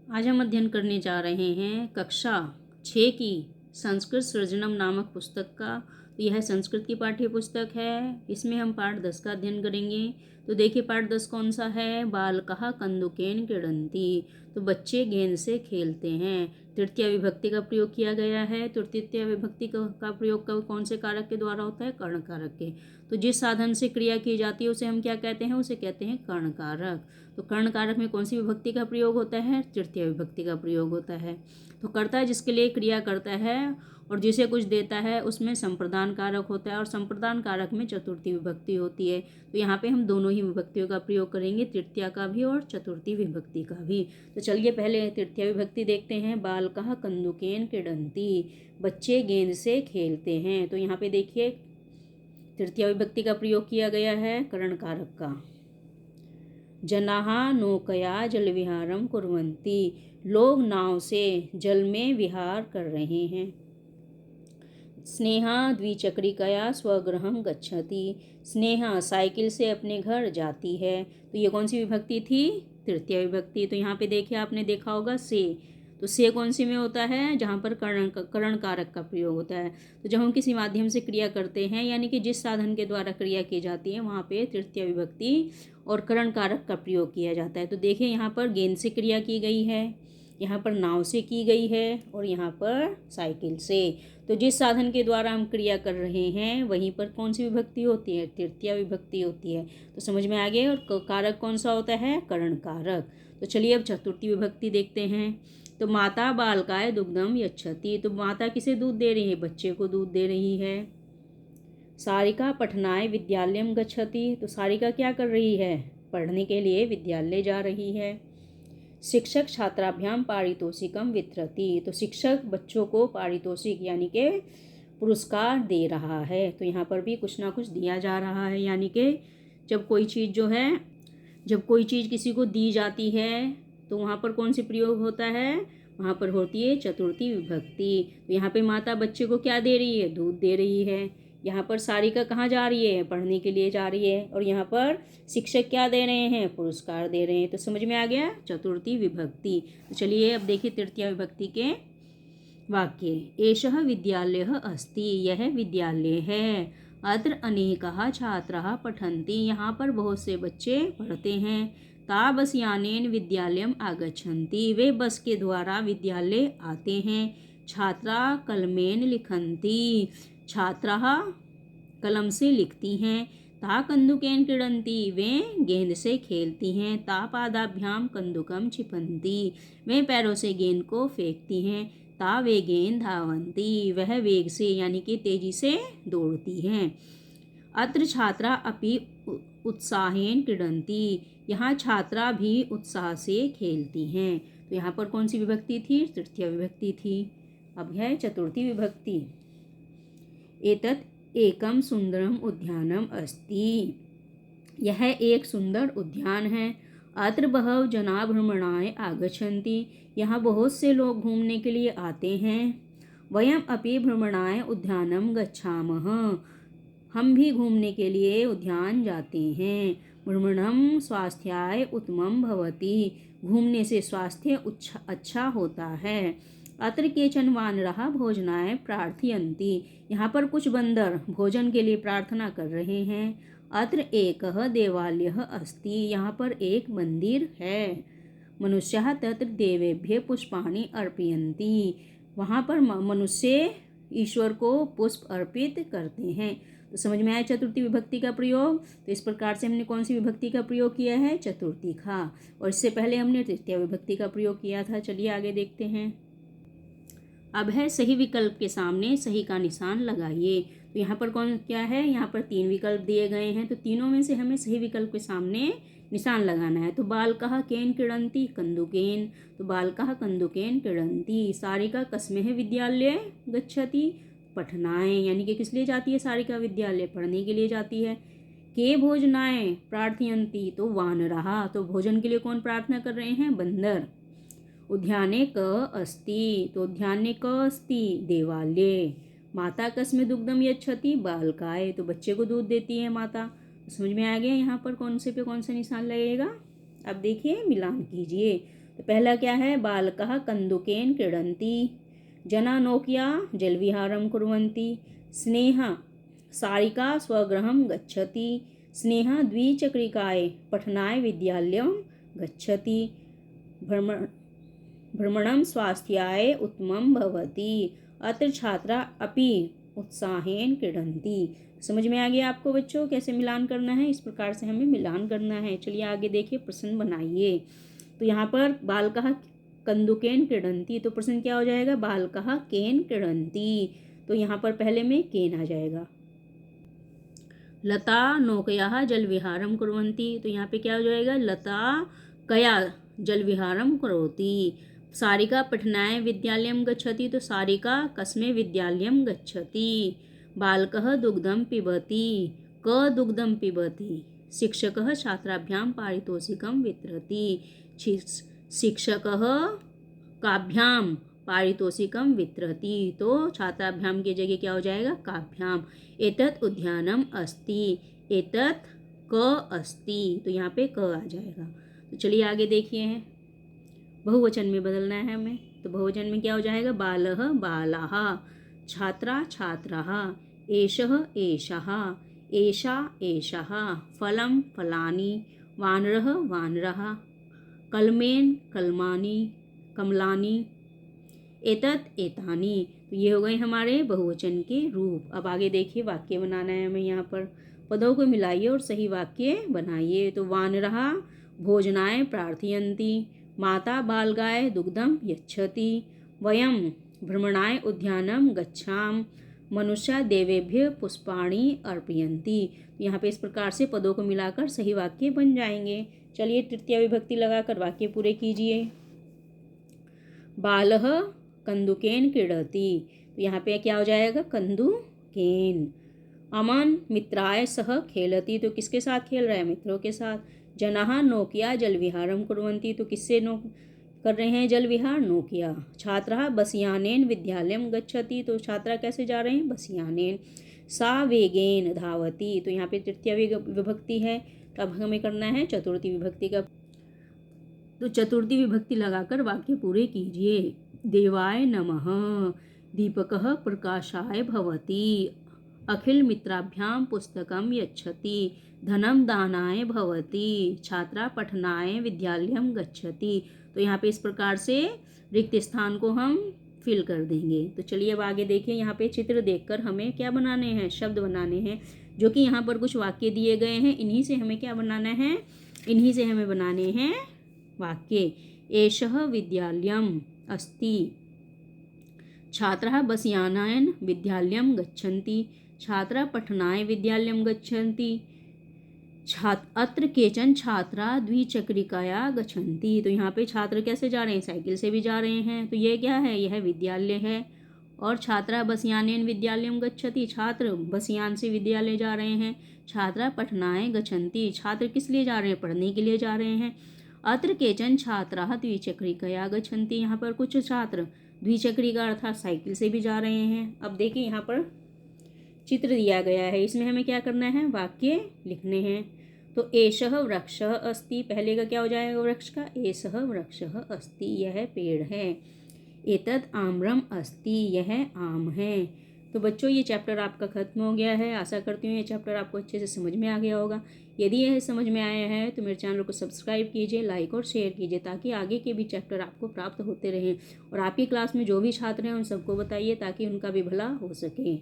आज हम अध्ययन करने जा रहे हैं कक्षा 6 की संस्कृत सृजनम नामक पुस्तक का। तो यह संस्कृत की पाठ्य पुस्तक है। इसमें हम पाठ 10 का अध्ययन करेंगे। तो देखिए पाठ 10 कौन सा है। बालकः कंदुकेन क्रीडन्ति। तो बच्चे गेंद से खेलते हैं। तृतीया विभक्ति का प्रयोग किया गया है। तो तृतीया विभक्ति का प्रयोग कौन से कारक के द्वारा होता है। कर्ण कारक के। तो जिस साधन से क्रिया की जाती है उसे हम क्या कहते हैं। उसे कहते हैं कर्ण कारक। तो कर्ण कारक में कौन सी विभक्ति का प्रयोग होता है। तृतीय विभक्ति का प्रयोग होता है। तो कर्ता जिसके लिए क्रिया करता है और जिसे कुछ देता है उसमें संप्रदान कारक होता है और संप्रदान कारक में चतुर्थी विभक्ति होती है। तो यहाँ पे हम दोनों ही विभक्तियों का प्रयोग करेंगे, तृतीया का भी और चतुर्थी विभक्ति का भी। तो चलिए पहले तृतीय विभक्ति देखते हैं। बालकः कंदुकेन क्रीडन्ति। बच्चे गेंद से खेलते हैं। तो यहाँ पे देखिए तृतीय विभक्ति का प्रयोग किया गया है कर्ण कारक का। जनाः नौकया जल विहारम कुर्वन्ति। लोग नाव से जल में विहार कर रहे हैं। स्नेहा द्विचक्रिकया स्वगृहं गच्छति। स्नेहा साइकिल से अपने घर जाती है। तो ये कौन सी विभक्ति थी। तृतीय विभक्ति। तो यहाँ पे देखिए आपने देखा होगा से। तो से कौन सी में होता है। जहाँ पर कर्ण कारक का प्रयोग होता है। तो जब हम किसी माध्यम से क्रिया करते हैं यानी कि जिस साधन के द्वारा क्रिया की जाती है वहाँ पे तृतीय विभक्ति और कर्ण कारक का प्रयोग किया जाता है। तो देखिए यहाँ पर गेंद से क्रिया की गई है, यहाँ पर नाव से की गई है और यहाँ पर साइकिल से। तो जिस साधन के द्वारा हम क्रिया कर रहे हैं वहीं पर कौन सी विभक्ति होती है। तृतीय विभक्ति होती है। तो समझ में आ गया। और कारक कौन सा होता है। कर्ण कारक। तो चलिए अब चतुर्थी विभक्ति देखते हैं। तो माता बालकाय दुग्धम यच्छति। तो माता किसे दूध दे रही है। बच्चे को दूध दे रही है। सारिका पठनाय विद्यालयम गच्छति। तो सारिका क्या कर रही है। पढ़ने के लिए विद्यालय जा रही है। शिक्षक छात्राभ्याम पारितोषिकम वितरति। तो शिक्षक बच्चों को पारितोषिक यानी कि पुरस्कार दे रहा है। तो यहाँ पर भी कुछ ना कुछ दिया जा रहा है। यानी कि जब कोई चीज़ किसी को दी जाती है तो वहाँ पर कौन सी प्रयोग होता है। वहाँ पर होती है चतुर्थी विभक्ति। तो यहाँ पे माता बच्चे को क्या दे रही है। दूध दे रही है। यहाँ पर सारिका कहाँ जा रही है। पढ़ने के लिए जा रही है। और यहाँ पर शिक्षक क्या दे रहे हैं। पुरस्कार दे रहे हैं। तो समझ में आ गया चतुर्थी विभक्ति। तो चलिए अब देखिए तृतीय विभक्ति के वाक्य। एषः विद्यालयः अस्ति। यह विद्यालय है। अत्र अनेकाः छात्राः पठन्ति। यहाँ पर बहुत से बच्चे पढ़ते हैं। ता बस यानेन विद्यालयम आगच्छन्ति। वे बस के द्वारा विद्यालय आते हैं। छात्रा कलमेन लिखन्ति। छात्राः कलम से लिखती हैं। ता कंदुकेन क्रीडन्ति। वे गेंद से खेलती हैं। ता पादाभ्याम कंदुकम क्षिपन्ति। वे पैरों से गेंद को फेंकती हैं। ता वेगेन धावन्ति। वह वेग से यानी कि तेजी से दौड़ती हैं। अत्र छात्रा अपि उत्साहेन क्रीडन्ति। यहाँ छात्रा भी उत्साह से खेलती हैं। तो यहाँ पर कौन सी विभक्ति थी। तृतीय विभक्ति थी। अब है चतुर्थी विभक्ति। एतत् एकम सुंदरम उद्यानम अस्ति। यह एक सुंदर उद्यान है। अत्र बहवः जना भ्रमणाय आगच्छन्ति। यहाँ बहुत से लोग घूमने के लिए आते हैं। वयम अपि भ्रमणाय उद्यानम गच्छामः। हम भी घूमने के लिए उद्यान जाते हैं। भ्रमणम स्वास्थ्याय उत्तमं भवति। घूमने से स्वास्थ्य अच्छा होता है। अत्र केचन वानराः भोजनाय प्रार्थयन्ति। यहाँ पर कुछ बंदर भोजन के लिए प्रार्थना कर रहे हैं। अत्र एकः देवालयः अस्ति। यहाँ पर एक मंदिर है। मनुष्याः तत्र देवेभ्यः पुष्पाणि अर्पयन्ति। वहाँ पर मनुष्य ईश्वर को पुष्प अर्पित करते हैं। तो समझ में आया चतुर्थी विभक्ति का प्रयोग। तो इस प्रकार से हमने कौन सी विभक्ति का प्रयोग किया है। चतुर्थी का। और इससे पहले हमने तृतीय विभक्ति का प्रयोग किया था। चलिए आगे देखते हैं। अब है सही विकल्प के सामने सही का निशान लगाइए। तो यहाँ पर कौन क्या है। यहाँ पर 3 विकल्प दिए गए हैं। तो तीनों में से हमें सही विकल्प के सामने निशान लगाना है। तो बालकः केन क्रीडन्ति कंदुकेन। तो बालकः कंदुकेन क्रीडन्ति। सारिका कस्मेह विद्यालय गच्छति। पठनाय यानी कि किस लिए जाती है सारिका विद्यालय। पढ़ने के लिए जाती है। के भोजनाय प्रार्थयन्ति। तो वानराः। तो भोजन के लिए कौन प्रार्थना कर रहे हैं। बंदर। उद्याने क अस्ति। तो उद्याने क अस्ति। देवालय। माता कस्मे दुग्धम यच्छति। बालकाय। तो बच्चे को दूध देती है माता। समझ में आ गया यहाँ पर कौन से पे कौन सा निशान लगेगा। अब देखिए मिलान कीजिए। तो पहला क्या है, बालकः कन्दुकेन क्रीडन्ति, जना नौक्या जलविहारं कुर्वन्ति, स्नेहा सारिका स्वगृहं गच्छति, स्नेहा द्विचक्रिकाय पठनाय विद्यालयं गच्छति, भ्रमणं स्वास्थ्याय उत्तमं भवति, अत्र छात्रा अपि उत्साहेन क्रीडन्ति। समझ में आ गया आपको बच्चों कैसे मिलान करना है? इस प्रकार से हमें मिलान करना है। चलिए आगे देखिए, प्रश्न बनाइए। तो यहाँ पर बालकः कन्दुकेन क्रीडन्ति, तो प्रश्न क्या हो जाएगा, बालकः केन क्रीडन्ति, तो यहाँ पर पहले में केन आ जाएगा। लता नौकयाः जलविहारं कुर्वन्ति, तो यहाँ पे क्या हो जाएगा, लता कया जलविहारं करोति, सारिका पठनाय विद्यालयं गच्छति, तो सारिका कस्मै विद्यालयं गच्छति, बालकः दुग्धं पिबति, क दुग्धं पिबति, शिक्षकः छात्राभ्यां पारितोषिकं वितरति, शिक्षकः काभ्यां पारितोषिकं वितरति, तो छात्राभ्याम की जगह क्या हो जाएगा, काभ्याम। एतत् उद्यानम अस्ति, एतत् क अस्ति, तो यहाँ पे क आ जाएगा। तो चलिए आगे देखिए, बहुवचन में बदलना है हमें। तो बहुवचन में क्या हो जाएगा, बालः बालाः, छात्रा छात्राः, एषः एषः, एषा एषः, फलं फलानि, वानरः वानरः, कलमेन कलमानि, कमलानि, एतत् एतानि। तो ये हो गए हमारे बहुवचन के रूप। अब आगे देखिए, वाक्य बनाना है हमें। यहाँ पर पदों को मिलाइए और सही वाक्य बनाइए। तो वानरः भोजनाय प्रार्थयन्ति, माता बालगाय दुग्धं यच्छति, वयं भ्रमणाय उद्यानं गच्छाम, मनुष्य देवेभ्य पुष्पाणि अर्पयन्ति। यहाँ पे इस प्रकार से पदों को मिलाकर सही वाक्य बन जाएंगे। चलिए तृतीय विभक्ति लगाकर वाक्य पूरे कीजिए। बालः कन्दुकेन क्रीडति, तो यहाँ पे क्या हो जाएगा, कन्दुकेन। अमन मित्राय सह खेलति, तो किसके साथ खेल रहा है, मित्रों के साथ। जनाः नौक्या जलविहारं कुर्वन्ति, तो किससे कर रहे हैं जल विहार, नौक्या। छात्राः बसयानेन विद्यालयं गच्छति, तो छात्रा कैसे जा रहे हैं, बसयानेन। सा वेगेन धावति, तो यहाँ पे तृतीय विभक्ति है। तो अब हमें करना है चतुर्थी विभक्ति का। तो चतुर्थी विभक्ति लगाकर वाक्य पूरे कीजिए। देवाय नमः, दीपकः प्रकाशाय भवति, अखिल मित्राभ्यां पुस्तकं यच्छति, धनं दानाय भवति, छात्रा पठनाय विद्यालयं गच्छति। तो यहाँ पे इस प्रकार से रिक्त स्थान को हम फिल कर देंगे। तो चलिए अब आगे देखिए, यहाँ पे चित्र देखकर हमें क्या बनाने हैं, शब्द बनाने हैं, जो कि यहाँ पर कुछ वाक्य दिए गए हैं। इन्हीं से हमें क्या बनाना है, इन्हीं से हमें बनाने हैं वाक्य। एषः विद्यालयम् अस्ति, छात्राः बसयानेन विद्यालयं गच्छन्ति, छात्रा पठनाय विद्यालयं गच्छन्ति, अत्र केचन छात्रा द्विचक्रिकया गच्छन्ति। तो यहाँ पे छात्र कैसे जा रहे हैं, साइकिल से भी जा रहे हैं। तो ये क्या है, यह विद्यालय है। और छात्रा बसयानेन विद्यालयं गच्छति, छात्र बसयान से विद्यालय जा रहे हैं। छात्रा पठनाय गच्छन्ति, छात्र किस लिए जा रहे हैं, पढ़ने के लिए जा रहे हैं। अत्र केचन छात्राः द्विचक्रिकया गच्छन्ति, यहाँ पर कुछ छात्र द्विचक्रिका अर्थात साइकिल से भी जा रहे हैं। अब देखिए यहाँ पर चित्र दिया गया है, इसमें हमें क्या करना है, वाक्य लिखने हैं। तो एषः वृक्षः अस्ति, पहले का क्या हो जाएगा, वृक्ष का। एषः वृक्षः अस्ति, यह पेड़ है। एतत् आम्रम् अस्ति, यह आम है। तो बच्चों ये चैप्टर आपका खत्म हो गया है। आशा करती हूँ ये चैप्टर आपको अच्छे से समझ में आ गया होगा। यदि यह समझ में आया है तो मेरे चैनल को सब्सक्राइब कीजिए, लाइक और शेयर कीजिए, ताकि आगे के भी चैप्टर आपको प्राप्त होते रहें। और आपकी क्लास में जो भी छात्र हैं उन सबको बताइए, ताकि उनका भी भला हो सके।